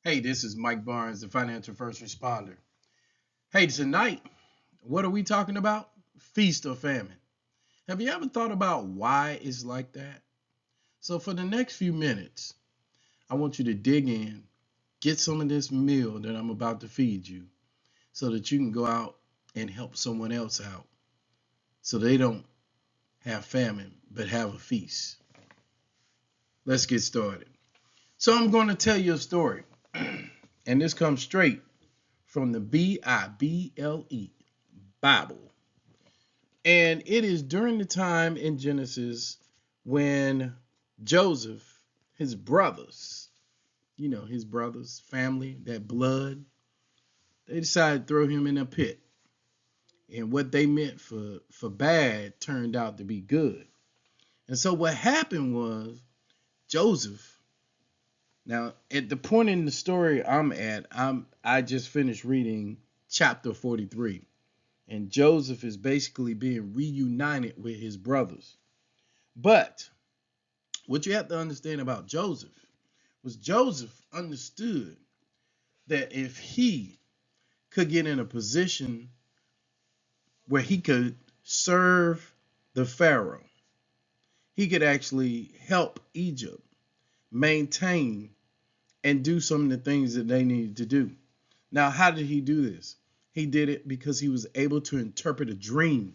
Hey, this is Mike Barnes, the financial first responder. Hey, tonight, what are we talking about? Feast or famine. Have you ever thought about why it's like that? So, for the next few minutes, I want you to dig in, get some of this meal that I'm about to feed you so that you can go out and help someone else out so they don't have famine but have a feast. Let's get started. So, I'm going to tell you a story, and this comes straight from the Bible, Bible. And it is during the time in Genesis when Joseph, his brothers, his brothers, family, that blood, they decided to throw him in a pit. And what they meant for bad turned out to be good. And so what happened was Joseph, now at the point in the story I'm at, I just finished reading chapter 43. And Joseph is basically being reunited with his brothers. But what you have to understand about Joseph was Joseph understood that if he could get in a position where he could serve the Pharaoh, he could actually help Egypt maintain and do some of the things that they needed to do. Now, how did he do this? He did it because he was able to interpret a dream.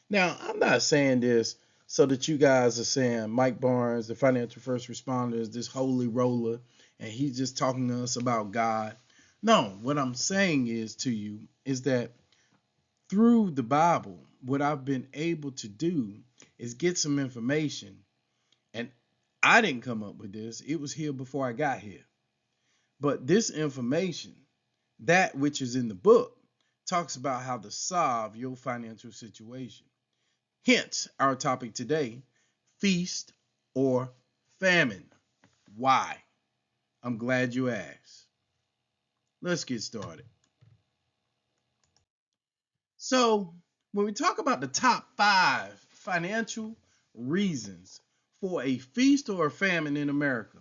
Now, I'm not saying this so that you guys are saying Mike Barnes, the financial first responder, is this holy roller and he's just talking to us about God. No, what I'm saying is to you is that through the Bible, what I've been able to do is get some information. And I didn't come up with this, it was here before I got here. But this information, that which is in the book, talks about how to solve your financial situation. Hence, our topic today, feast or famine. Why? I'm glad you asked. Let's get started. So, when we talk about the top 5 financial reasons for a feast or a famine in America,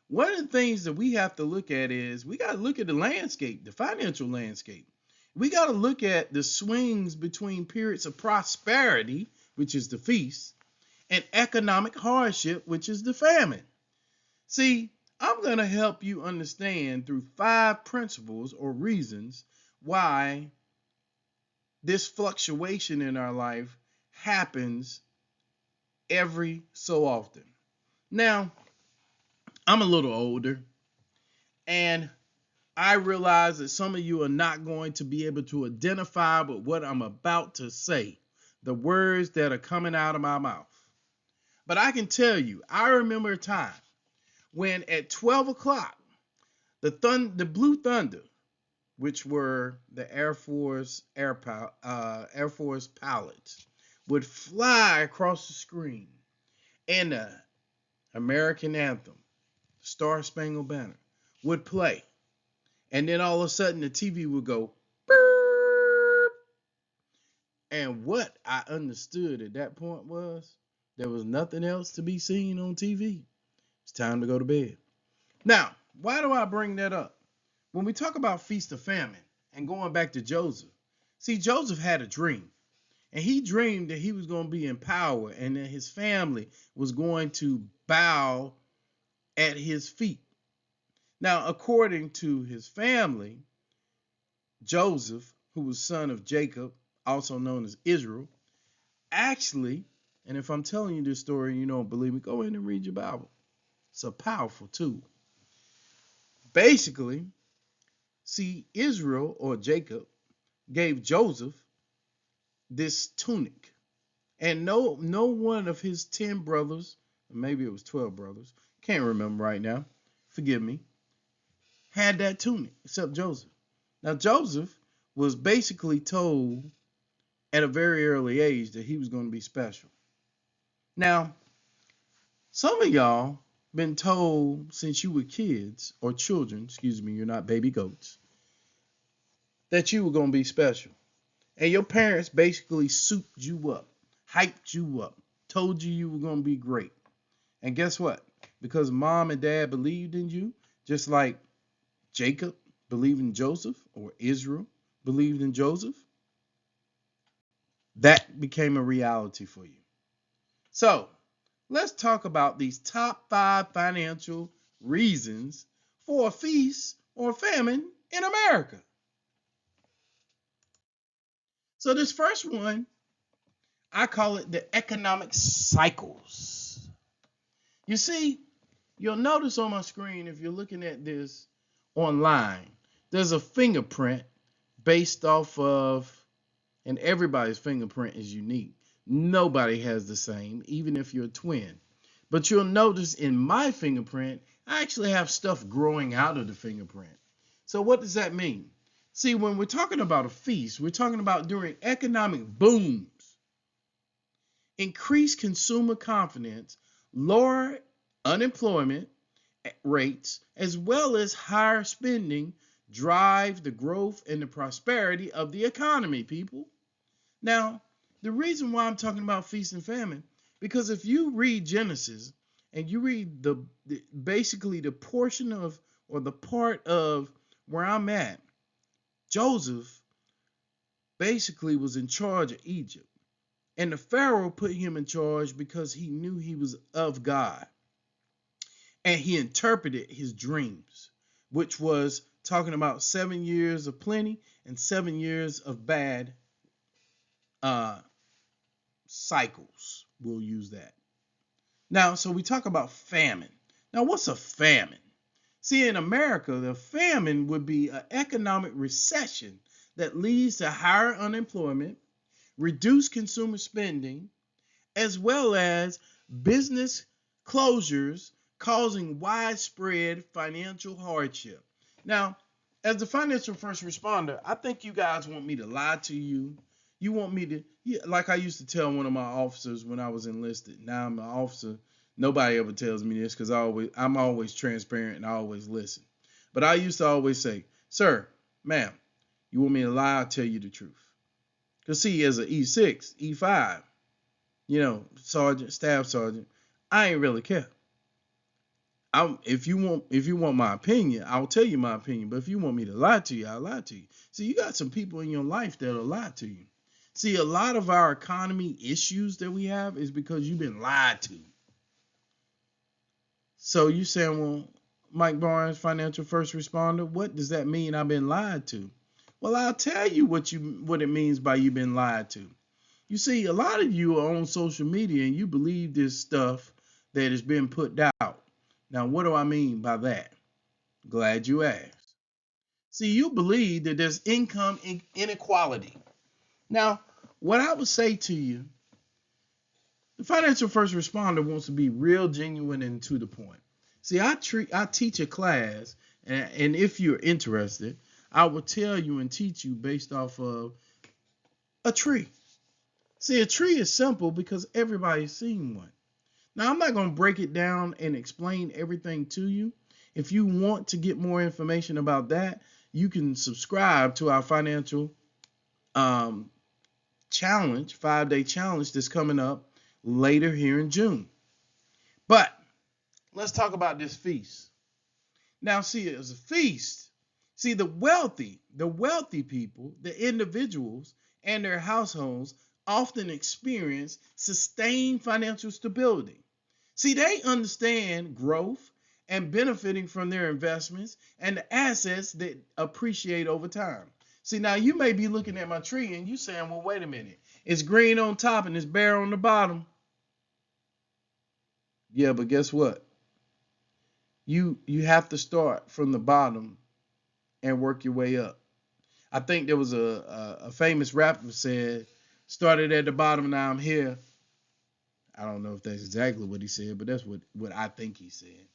one of the things that we have to look at is we got to look at the landscape, the financial landscape. We got to look at the swings between periods of prosperity, which is the feast, and economic hardship, which is the famine. See, I'm going to help you understand through 5 principles or reasons why this fluctuation in our life happens every so often. Now, I'm a little older, and I realize that some of you are not going to be able to identify with what I'm about to say, the words that are coming out of my mouth. But I can tell you, I remember a time when at 12 o'clock, the Blue Thunder, which were the Air Force pilots, would fly across the screen, and the American anthem, Star Spangled Banner, would play. And then all of a sudden the TV would go, burp. And what I understood at that point was there was nothing else to be seen on TV. It's time to go to bed. Now, why do I bring that up? When we talk about feast of famine and going back to Joseph, see, Joseph had a dream. And he dreamed that he was going to be in power and that his family was going to bow at his feet. Now, according to his family, Joseph, who was son of Jacob, also known as Israel, actually, and if I'm telling you this story and you don't believe me, go in and read your Bible. It's a powerful tool. Basically, see, Israel or Jacob gave Joseph this tunic. And no one of his 10 brothers, maybe it was 12 brothers, can't remember right now, forgive me, had that tunic except Joseph. Now, Joseph was basically told at a very early age that he was going to be special. Now, some of y'all been told since you were kids or children, excuse me, you're not baby goats, that you were going to be special. And your parents basically souped you up, hyped you up, told you were going to be great. And guess what? Because mom and dad believed in you, just like Jacob believed in Joseph, or Israel believed in Joseph, that became a reality for you. So let's talk about these top 5 financial reasons for a feast or famine in America. So this first one, I call it the economic cycles. You see, you'll notice on my screen, if you're looking at this online, there's a fingerprint based off of, and everybody's fingerprint is unique. Nobody has the same, even if you're a twin. But you'll notice in my fingerprint, I actually have stuff growing out of the fingerprint. So what does that mean? See, when we're talking about a feast, we're talking about during economic booms, increased consumer confidence, lower unemployment rates, as well as higher spending drive the growth and the prosperity of the economy, people. Now, the reason why I'm talking about feast and famine, because if you read Genesis and you read basically the portion of, or the part of where I'm at, Joseph basically was in charge of Egypt. And the Pharaoh put him in charge because he knew he was of God. And he interpreted his dreams, which was talking about 7 years of plenty and 7 years of bad cycles. We'll use that. Now, so we talk about famine. Now, what's a famine? See, in America, the famine would be an economic recession that leads to higher unemployment, reduced consumer spending, as well as business closures causing widespread financial hardship. Now, as the financial first responder, I think you guys want me to lie to you. You want me to, like I used to tell one of my officers when I was enlisted. Now I'm an officer. Nobody ever tells me this because I'm always transparent and I always listen. But I used to always say, sir, ma'am, you want me to lie? I'll tell you the truth. Because see, as an E6, E5, sergeant, staff sergeant, I ain't really care. If you want my opinion, I'll tell you my opinion. But if you want me to lie to you, I'll lie to you. See, you got some people in your life that'll lie to you. See, a lot of our economy issues that we have is because you've been lied to. So you saying, well, Mike Barnes, financial first responder, what does that mean? I've been lied to. Well, I'll tell you what it means by you've been lied to. You see, a lot of you are on social media and you believe this stuff that has been put out. Now, what do I mean by that? Glad you asked. See, you believe that there's income inequality. Now, what I would say to you, the financial first responder wants to be real, genuine, and to the point. See, I teach a class, and if you're interested, I will tell you and teach you based off of a tree. See, a tree is simple because everybody's seen one. Now, I'm not going to break it down and explain everything to you. If you want to get more information about that, you can subscribe to our financial challenge, 5-day challenge that's coming up later here in June. But let's talk about this feast. Now, see, it's a feast. See, the wealthy people, the individuals and their households often experience sustained financial stability. See, they understand growth and benefiting from their investments and the assets that appreciate over time. See, now you may be looking at my tree and you saying, well, wait a minute. It's green on top and it's bare on the bottom. Yeah, but guess what? You have to start from the bottom and work your way up. I think there was a famous rapper said, started at the bottom, now I'm here. I don't know if that's exactly what he said, but that's what I think he said.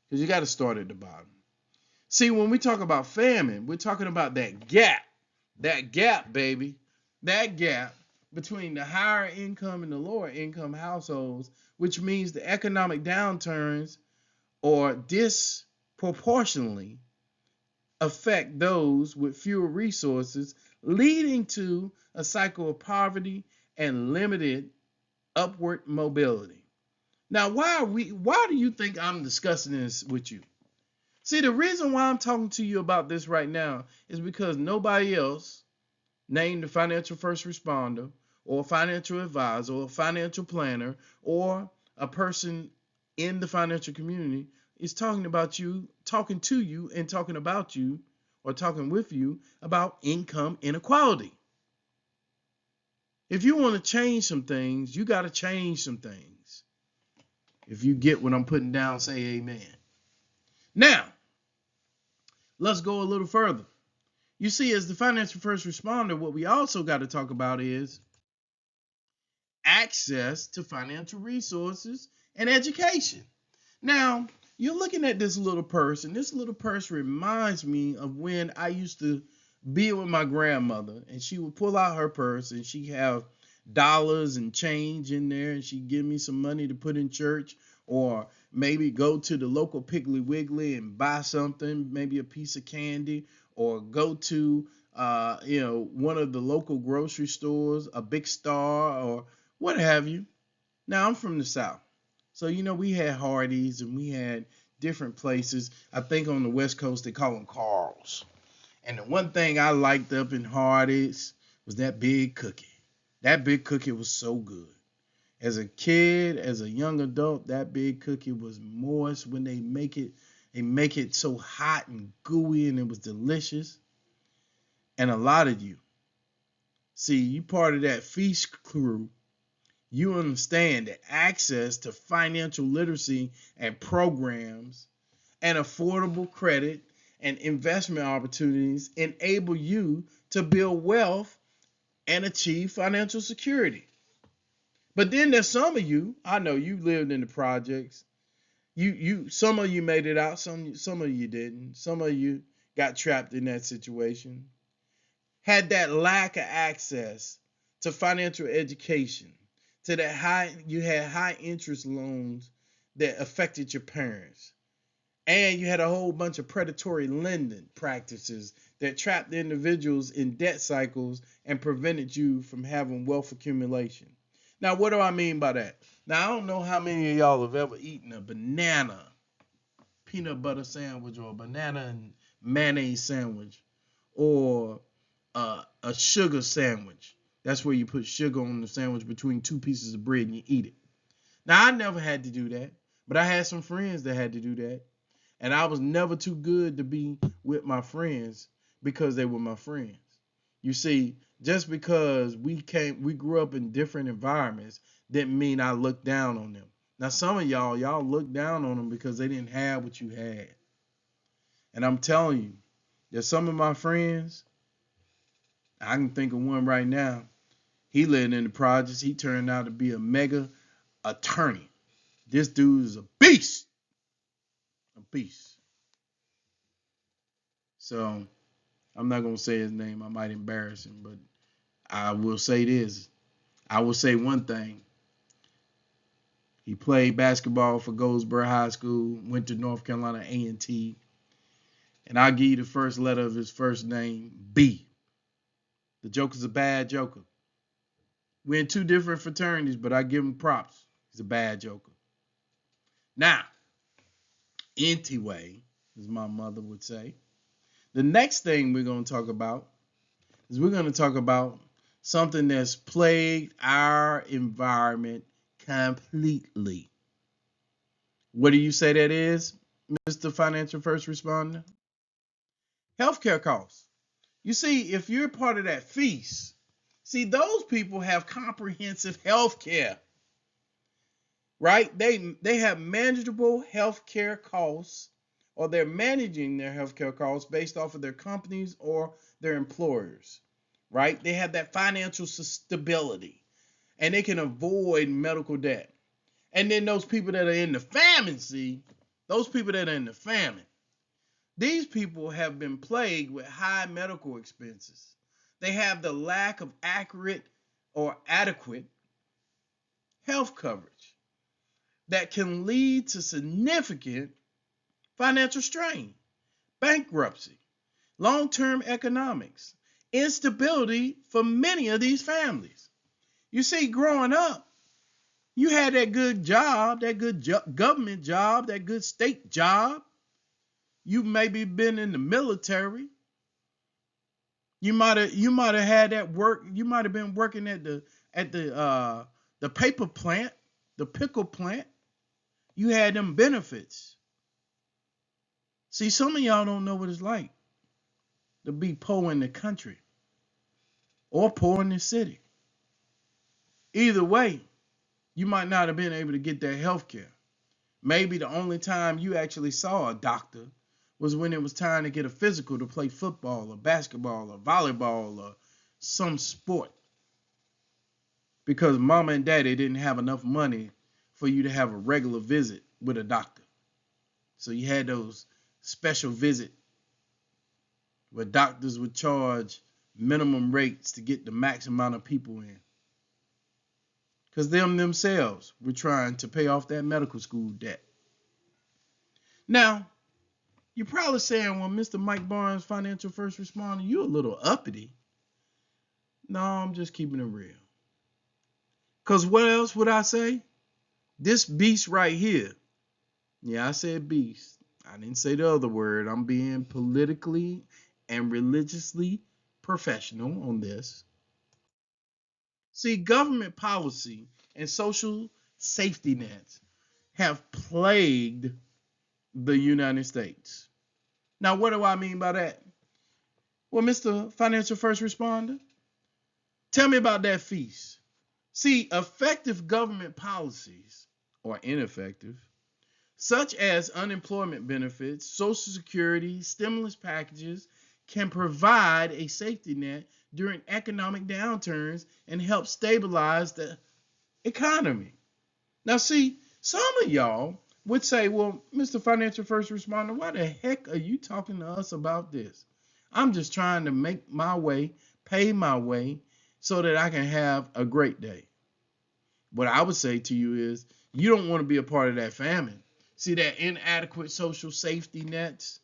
Because you got to start at the bottom. See, when we talk about famine, we're talking about that gap, baby. That gap between the higher income and the lower income households, which means the economic downturns or disproportionately affect those with fewer resources, leading to a cycle of poverty and limited upward mobility. Now, why do you think I'm discussing this with you? See, the reason why I'm talking to you about this right now is because nobody else named a financial first responder or a financial advisor or a financial planner or a person in the financial community is talking about you, talking to you and talking about you or talking with you about income inequality. If you want to change some things, you got to change some things. If you get what I'm putting down, say amen. Now, let's go a little further. You see, as the financial first responder, what we also got to talk about is access to financial resources and education. Now, you're looking at this little purse, and this little purse reminds me of when I used to be with my grandmother, and she would pull out her purse, and she'd have dollars and change in there, and she'd give me some money to put in church, or maybe go to the local Piggly Wiggly and buy something, maybe a piece of candy, or go to one of the local grocery stores, a Big Star, or what have you. Now, I'm from the South. So, we had Hardee's and we had different places. I think on the West Coast, they call them Carl's. And the one thing I liked up in Hardee's was that big cookie. That big cookie was so good. As a kid, as a young adult, that big cookie was moist when they make it so hot and gooey, and it was delicious. And a lot of you, see, you part of that feast crew. You understand that access to financial literacy and programs and affordable credit and investment opportunities enable you to build wealth and achieve financial security. But then there's some of you, I know you lived in the projects. Some of you made it out, some of you didn't. Some of you got trapped in that situation. Had that lack of access to financial education. To that you had high interest loans that affected your parents. And you had a whole bunch of predatory lending practices that trapped individuals in debt cycles and prevented you from having wealth accumulation. Now, what do I mean by that? Now, I don't know how many of y'all have ever eaten a banana peanut butter sandwich or a banana and mayonnaise sandwich or a sugar sandwich. That's where you put sugar on the sandwich between two pieces of bread and you eat it. Now, I never had to do that, but I had some friends that had to do that. And I was never too good to be with my friends because they were my friends. You see, just because we grew up in different environments didn't mean I looked down on them. Now, some of y'all look down on them because they didn't have what you had. And I'm telling you, there's some of my friends, I can think of one right now. He lived in the projects. He turned out to be a mega attorney. This dude is a beast. A beast. So I'm not going to say his name. I might embarrass him, but I will say this. I will say one thing. He played basketball for Goldsboro High School, went to North Carolina A&T, and I'll give you the first letter of his first name, B. The Joker's a bad joker. We're in two different fraternities, but I give him props. He's a bad joker. Now, anyway, as my mother would say, the next thing we're going to talk about is we're going to talk about something that's plagued our environment completely. What do you say that is, Mr. Financial First Responder? Healthcare costs. You see, if you're part of that feast, see, those people have comprehensive health care, right? They have manageable health care costs, or they're managing their health care costs based off of their companies or their employers, right? They have that financial stability, and they can avoid medical debt. And then those people that are in the famine, see, those people that are in the famine, these people have been plagued with high medical expenses. They have the lack of accurate or adequate health coverage that can lead to significant financial strain, bankruptcy, long-term economics, instability for many of these families. You see, growing up, you had that good job, that good government job, that good state job. You maybe been in the military. You might have had that work. You might have been working at the paper plant, the pickle plant. You had them benefits. See, some of y'all don't know what it's like to be poor in the country or poor in the city. Either way, you might not have been able to get that health care. Maybe the only time you actually saw a doctor was when it was time to get a physical to play football or basketball or volleyball or some sport because mama and daddy didn't have enough money for you to have a regular visit with a doctor. So you had those special visit where doctors would charge minimum rates to get the max amount of people in. Because them themselves were trying to pay off that medical school debt. Now, you're probably saying, well, Mr. Mike Barnes, financial first responder, you're a little uppity. No, I'm just keeping it real. Because what else would I say? This beast right here. Yeah, I said beast. I didn't say the other word. I'm being politically and religiously professional on this. See, government policy and social safety nets have plagued the United States. Now, what do I mean by that? Well, Mr. Financial First Responder, tell me about that feast. See, effective government policies, or ineffective, such as unemployment benefits, Social Security, stimulus packages, can provide a safety net during economic downturns and help stabilize the economy. Now, see, some of y'all would say, well, Mr. Financial First Responder, why the heck are you talking to us about this? I'm just trying to make my way, pay my way, so that I can have a great day. What I would say to you is, you don't want to be a part of that famine. See, that inadequate social safety nets,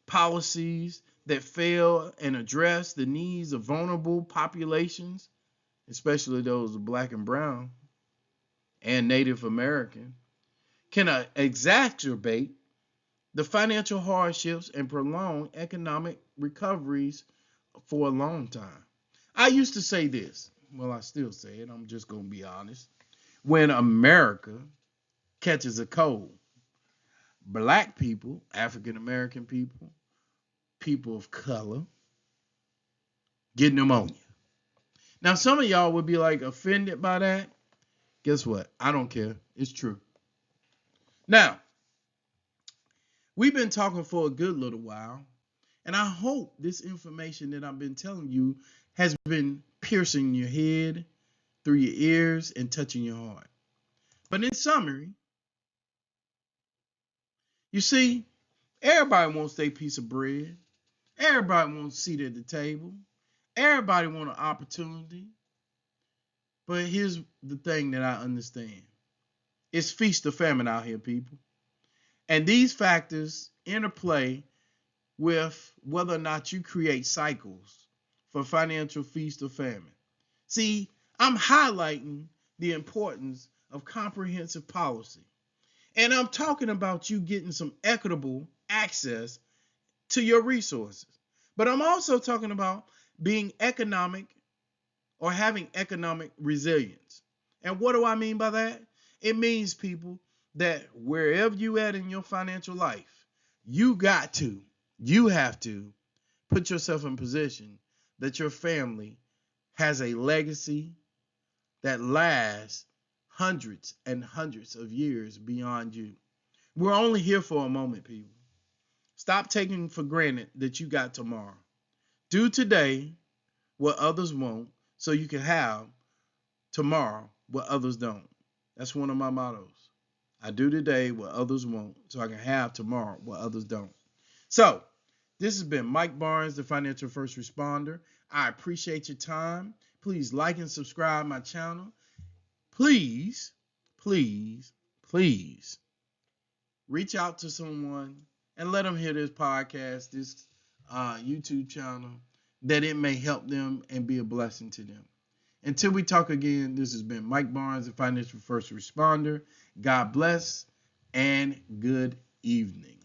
policies that fail and address the needs of vulnerable populations, especially those of Black and brown and Native American, can exacerbate the financial hardships and prolong economic recoveries for a long time. I used to say this. Well, I still say it. I'm just going to be honest. When America catches a cold, Black people, African American people, people of color, get pneumonia. Now, some of y'all would be like offended by that. Guess what? I don't care. It's true. Now, we've been talking for a good little while, and I hope this information that I've been telling you has been piercing your head, through your ears, and touching your heart. But in summary, you see, everybody wants their piece of bread. Everybody wants a seat at the table. Everybody wants an opportunity. But here's the thing that I understand. It's feast or famine out here, people. And these factors interplay with whether or not you create cycles for financial feast or famine. See, I'm highlighting the importance of comprehensive policy. And I'm talking about you getting some equitable access to your resources. But I'm also talking about being economic or having economic resilience. And what do I mean by that? It means, people, that wherever you at in your financial life, you have to put yourself in position that your family has a legacy that lasts hundreds and hundreds of years beyond you. We're only here for a moment, people. Stop taking for granted that you got tomorrow. Do today what others won't so you can have tomorrow what others don't. That's one of my mottos. I do today what others won't so I can have tomorrow what others don't. So, this has been Mike Barnes, the Financial First Responder. I appreciate your time. Please like and subscribe my channel. Please, please, please reach out to someone and let them hear this podcast, this YouTube channel, that it may help them and be a blessing to them. Until we talk again, this has been Mike Barnes, the Financial First Responder. God bless and good evening.